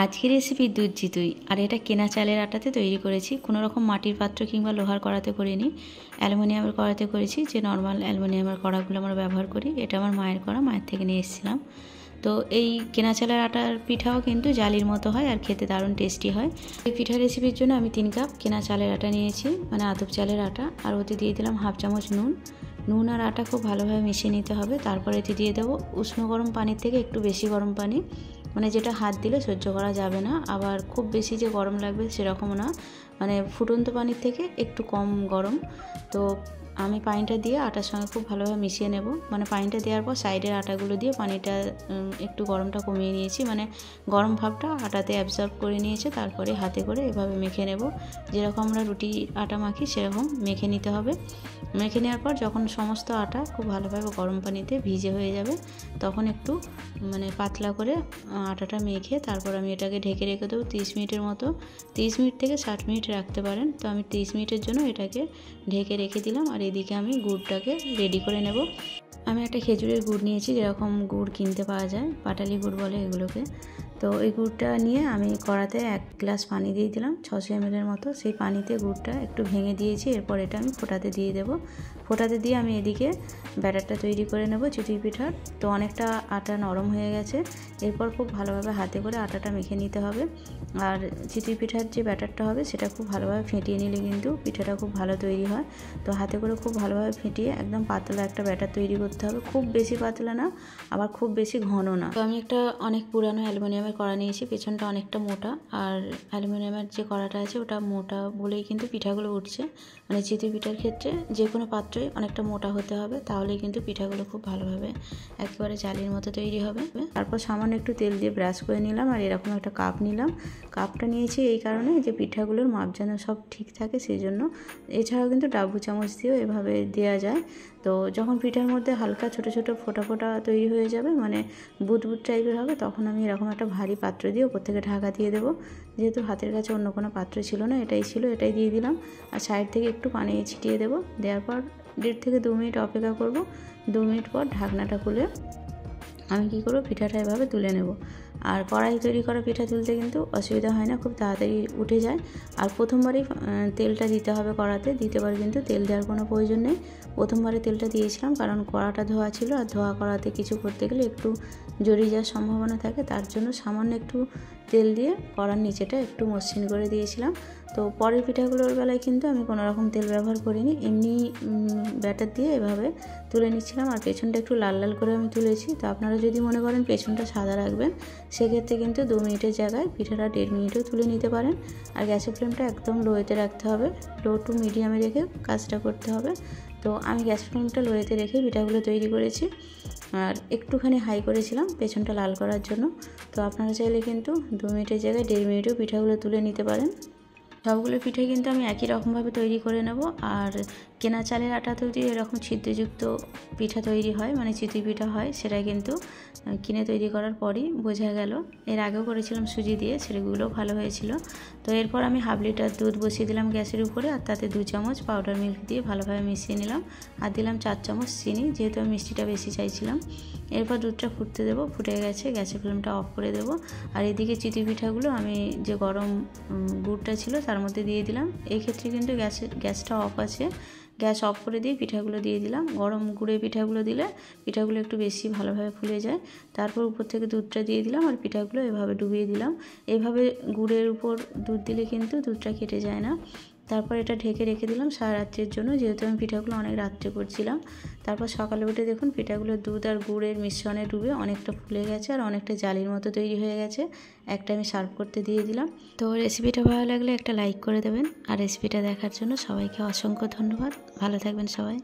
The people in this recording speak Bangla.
আজকের রেসিপি দুধ চিতই। আর এটা কেনা চালের আটাতে তৈরি করেছি। কোনো রকম মাটির পাত্র কিংবা লোহার কড়াতে করিনি, অ্যালুমিনিয়ামের কড়াতে করেছি। যে নর্মাল অ্যালুমিনিয়ামের কড়াগুলো আমরা ব্যবহার করি। এটা আমার মায়ের কড়া, মায়ের থেকে নিয়ে এসেছিলাম। তো এই কেনা চালের আটার পিঠাও কিন্তু জালির মতো হয় আর খেতে দারুণ টেস্টি হয়। এই পিঠা রেসিপির জন্য আমি 3 কাপ কেনা চালের আটা নিয়েছি, মানে আতপ চালের আটা। আর ওতে দিয়ে দিলাম হাফ চামচ নুন আর আটা খুব ভালোভাবে মিশিয়ে নিতে হবে। তারপরে এতে দিয়ে দেবো উষ্ণ গরম পানির থেকে একটু বেশি গরম পানি, মানে যেটা হাত দিলে সহ্য করা যাবে না, আবার খুব বেশি যে গরম লাগবে সেরকমও না, মানে ফুটন্ত পানির থেকে একটু কম গরম। তো আমি পানিটা দিয়ে আটার সঙ্গে খুব ভালোভাবে মিশিয়ে নেব। মানে পানিটা দেওয়ার পর সাইডের আটাগুলো দিয়ে পানিটা একটু গরমটা কমিয়ে নিয়েছি, মানে গরম ভাবটা আটাতে অ্যাবজর্ব করে নিয়েছে। তারপরে হাতে করে এভাবে মেখে নেব, যেরকম আমরা রুটি আটা মাখি সেরকম মেখে নিতে হবে। মেখে নেওয়ার পর যখন সমস্ত আটা খুব ভালোভাবে গরম পানিতে ভিজে হয়ে যাবে, তখন একটু মানে পাতলা করে আটাটা মেখে তারপর আমি এটাকে ঢেকে রেখে দেবো 30 মিনিটের মতো। 30 মিনিট থেকে 60 মিনিট রাখতে পারেন। তো আমি 30 মিনিটের জন্য এটাকে ঢেকে রেখে দিলাম। আর এদিকে আমি গুড়টাকে রেডি করে নেব। আমি একটা খেজুরের গুড় নিয়েছি, যেরকম গুড় কিনতে পাওয়া যায়, পাটালি গুড় বলে এগুলোকে। তো এই গুড়টা নিয়ে আমি কড়াতে 1 গ্লাস পানি দিয়ে দিলাম, 600 ml মতো। সেই পানিতে গুড়টা একটু ভেঙে দিয়েছি। এরপর এটা আমি ফোটাতে দিয়ে দেবো। ফোটাতে দিয়ে আমি এদিকে ব্যাটারটা তৈরি করে নেব চিতই পিঠার। তো অনেকটা আটা নরম হয়ে গেছে। এরপর খুব ভালোভাবে হাতে করে আটাটা মেখে নিতে হবে। আর চিতই পিঠার যে ব্যাটারটা হবে সেটা খুব ভালোভাবে ফেটিয়ে নিলে কিন্তু পিঠাটা খুব ভালো তৈরি হয়। তো হাতে করে খুব ভালোভাবে ফেটিয়ে একদম পাতলা একটা ব্যাটার তৈরি করতে হবে, খুব বেশি পাতলা না, আবার খুব বেশি ঘন না। তো আমি একটা অনেক পুরানো অ্যালুমিনিয়ামের কড়া নিয়েছি, পেছনটা অনেকটা মোটা। আর অ্যালুমিনিয়ামের যে কড়াটা আছে ওটা মোটা বলেই কিন্তু পিঠাগুলো উঠছে। মানে চিতই পিঠার ক্ষেত্রে যে কোনো পাত্রই অনেকটা মোটা হতে হবে, তাহলেই কিন্তু পিঠাগুলো খুব ভালোভাবে একেবারে জালির মতো তৈরি হবে। তারপর সামান্য একটু তেল দিয়ে ব্রাশ করে নিলাম। আর এরকম একটা কাপ নিলাম। কাপটা নিয়েছি এই কারণে যে পিঠাগুলোর মাপ যেন সব ঠিক থাকে সেই জন্য। এছাড়াও কিন্তু ডাবু চামচ দিয়েও এভাবে দেওয়া যায়। তো যখন পিঠার মধ্যে হালকা ছোট ছোট ফোঁটা ফোঁটা তৈরি হয়ে যাবে, মানে বুট বুট টাইপের হবে, তখন আমি এরকম একটা ভারী পাত্র দিয়ে ওপর থেকে ঢাকা দিয়ে দেবো। যেহেতু হাতের কাছে অন্য কোনো পাত্র ছিল না, এটাই ছিল, এটাই দিয়ে দিলাম। আর সাইড থেকে একটু পানি ছিটিয়ে দেবো। দেওয়ার পর 1.5 থেকে 2 মিনিট অপেক্ষা করব। 2 মিনিট পর ঢাকনাটা খুলে আমি কী করবো, পিঠাটা এভাবে তুলে নেব। আর কড়াই তৈরি করা পিঠা তুলতে কিন্তু অসুবিধা হয় না, খুব তাড়াতাড়ি উঠে যায়। আর প্রথমবারই তেলটা দিতে হবে কড়াতে, দ্বিতীয়বার কিন্তু তেল দেওয়ার কোনো প্রয়োজন নেই। প্রথমবারে তেলটা দিয়েছিলাম কারণ কড়াটা ধোয়া ছিল, আর ধোয়া কড়াতে কিছু করতে গেলে একটু জড়িয়ে যাওয়ার সম্ভাবনা থাকে, তার জন্য সামান্য একটু তেল দিয়ে কড়ার নিচেটা একটু মসৃণ করে দিয়েছিলাম। তো পরের পিঠাগুলোর বেলায় কিন্তু আমি কোনো রকম তেল ব্যবহার করিনি, এমনি ব্যাটার দিয়ে এভাবে তুলে নিচ্ছিলাম। আর পেছনটা একটু লাল লাল করে আমি তুলেছি। তো আপনারা যদি মনে করেন পেছনটা সাদা রাখবেন, সেক্ষেত্রে কিন্তু 2 মিনিটের জায়গায় পিঠাটা 1.5 মিনিটেও তুলে নিতে পারেন। আর গ্যাসের ফ্লেমটা একদম লোয়েতে রাখতে হবে, লো টু মিডিয়ামে রেখে কাজটা করতে হবে। তো আমি গ্যাস ফ্লেমটা লোয়েতে রেখে পিঠাগুলো তৈরি করেছি। আর একটুখানি হাই করেছিলাম পেছনটা লাল করার জন্য। তো আপনারা চাইলে কিন্তু 2 মিনিটের জায়গায় 1.5 মিনিটেও পিঠাগুলো তুলে নিতে পারেন। সবগুলো পিঠে কিন্তু আমি একই রকমভাবে তৈরি করে নেব। আর কেনা চালের আটাতেও যদি এরকম ছিদ্রযুক্ত পিঠা তৈরি হয়, মানে চিতই পিঠা হয়, সেটা কিন্তু কিনে তৈরি করার পরই বোঝা গেল। এর আগেও করেছিলাম সুজি দিয়ে, সেগুলোও ভালো হয়েছিল। তো এরপর আমি 1/2 লিটার দুধ বসিয়ে দিলাম গ্যাসের উপরে, আর তাতে 2 চামচ পাউডার মিল্ক দিয়ে ভালোভাবে মিশিয়ে নিলাম। আর দিলাম 4 চামচ চিনি, যেহেতু আমি মিষ্টিটা বেশি চাইছিলাম। এরপর দুধটা ফুটতে দেবো, ফুটে গেছে, গ্যাসের ফ্লেমটা অফ করে দেবো। আর এদিকে চিতই পিঠাগুলো আমি যে গরম গুড়টা ছিল তার মধ্যে দিয়ে দিলাম। এই ক্ষেত্রে কিন্তু গ্যাসটা অফ আছে, গ্যাস অফ করে দিয়ে পিঠাগুলো দিয়ে দিলাম। গরম গুড়ে পিঠাগুলো দিলে পিঠাগুলো একটু বেশি ভালোভাবে ফুলে যায়। তারপর উপর থেকে দুধটা দিয়ে দিলাম আর পিঠাগুলো এভাবে ডুবিয়ে দিলাম। এইভাবে গুড়ের উপর দুধ দিলে কিন্তু দুধটা কেটে যায় না। তারপর এটা ঢেকে রেখে দিলাম সারা রাত্রের জন্য, যেহেতু আমি পিঠাগুলো অনেক রাত্রে করছিলাম। তারপর সকালে উঠে দেখুন পিঠাগুলো দুধ আর গুড়ের মিশ্রণে ডুবে অনেকটা ফুলে গেছে আর অনেকটা জালির মতো তৈরি হয়ে গেছে। একটা আমি সার্ভ করতে দিয়ে দিলাম। তো রেসিপিটা ভালো লাগলে একটা লাইক করে দেবেন। আর রেসিপিটা দেখার জন্য সবাইকে অসংখ্য ধন্যবাদ। ভালো থাকবেন সবাই।